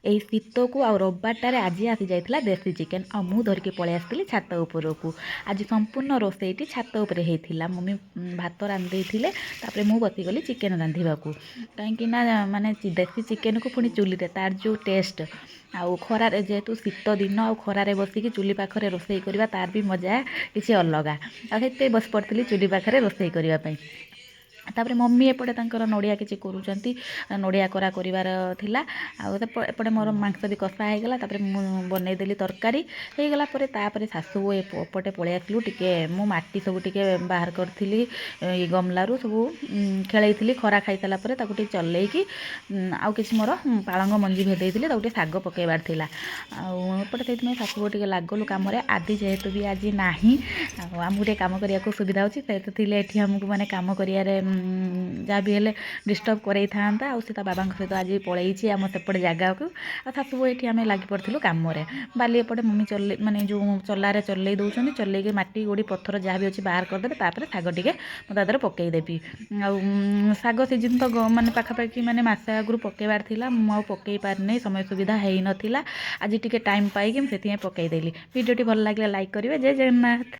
ଏଇ ଶୀତକୁ ଆଉ ରବିବାରଟାରେ ଆଜି ଆସିଯାଇଥିଲା ଦେଶୀ ଚିକେନ୍ ଆଉ ମୁଁ ଧରିକି ପଳେଇ ଆସିଥିଲି ଛାତ ଉପରକୁ। ଆଜି ସମ୍ପୂର୍ଣ୍ଣ ରୋଷେଇଟି ଛାତ ଉପରେ ହେଇଥିଲା। ମମି ଭାତ ରାନ୍ଧି ଦେଇଥିଲେ, ତାପରେ ମୁଁ ବସିଗଲି ଚିକେନ୍ ରାନ୍ଧିବାକୁ। କାହିଁକି ନା ମାନେ ଦେଶୀ ଚିକେନ୍କୁ ପୁଣି ଚୁଲିରେ ତାର ଯେଉଁ ଟେଷ୍ଟ, ଆଉ ଖରାରେ ଯେହେତୁ ଶୀତ ଦିନ ଆଉ ଖରାରେ ବସିକି ଚୁଲି ପାଖରେ ରୋଷେଇ କରିବା ତାର ବି ମଜା କିଛି ଅଲଗା। ଆଉ ସେଥିପାଇଁ ବସି ପଡ଼ିଥିଲି ଚୁଲି ପାଖରେ ରୋଷେଇ କରିବା ପାଇଁ। ତାପରେ ମମି ଏପଟେ ତାଙ୍କର ନଡ଼ିଆ କିଛି କରୁଛନ୍ତି, ନଡ଼ିଆ କୋରା କରିବାର ଥିଲା। ଆଉ ଏପଟେ ମୋର ମାଂସ ବି କଷା ହେଇଗଲା। ତାପରେ ମୁଁ ବନେଇଦେଲି ତରକାରୀ ହେଇଗଲା ପରେ, ତାପରେ ଶାଶୁ ଏପଟେ ପଳେଇ ଆସିଲୁ। ଟିକେ ମୁଁ ମାଟି ସବୁ ଟିକେ ବାହାର କରିଥିଲି ଏଇ ଗମଲାରୁ ସବୁ ଖେଳେଇଥିଲି। ଖରା ଖାଇସାରିଲା ପରେ ତାକୁ ଟିକେ ଚଲେଇକି ଆଉ କିଛି ମୋର ପାଳଙ୍ଗ ମଞ୍ଜି ଭେଦେଇଥିଲି, ତାକୁ ଟିକେ ଶାଗ ପକାଇବାର ଥିଲା। ଆଉ ଏପଟେ ସେଇଥିପାଇଁ ଶାଶୁ ଟିକେ ଲାଗଲୁ କାମରେ। ଆଦି ଯେହେତୁ ବି ଆଜି ନାହିଁ, ଆଉ ଆମକୁ ଟିକେ କାମ କରିବାକୁ ସୁବିଧା ହେଉଛି। ସେହେତୁ ଥିଲେ ଏଠି ଆମକୁ ମାନେ କାମ କରିବାରେ ଯାହା ବି ହେଲେ ଡିଷ୍ଟର୍ବ କରେଇଥାନ୍ତା। ଆଉ ସେ ତା ବାବାଙ୍କ ସହିତ ଆଜି ପଳେଇଛି ଆମ ସେପଟେ ଜାଗାକୁ। ଆଉ ଶାଶୁ ଏଠି ଆମେ ଲାଗି ପଡ଼ିଥିଲୁ କାମରେ। ବାଲି ଏପଟେ ମମି ମାନେ ଯେଉଁ ଚଲାରେ ଚଲେଇ ଦେଉଛନ୍ତି, ଚଲେଇକି ମାଟି ଗୋଡ଼ି ପଥର ଯାହା ବି ଅଛି ବାହାର କରିଦେବେ। ତାପରେ ଶାଗ ଟିକେ ମୁଁ ତା ଦେହରେ ପକାଇଦେବି। ଆଉ ଶାଗ ସିଜିନ୍ ତ ମାନେ ପାଖାପାଖି ମାନେ ମାସେ ଆଗରୁ ପକାଇବାର ଥିଲା, ମୁଁ ଆଉ ପକାଇ ପାରିନି, ସମୟ ସୁବିଧା ହେଇନଥିଲା। ଆଜି ଟିକେ ଟାଇମ୍ ପାଇକି ମୁଁ ସେଥିପାଇଁ ପକାଇଦେଲି। ଭିଡ଼ିଓଟି ଭଲ ଲାଗିଲା ଲାଇକ୍ କରିବେ। ଜୟ ଜଗନ୍ନାଥ।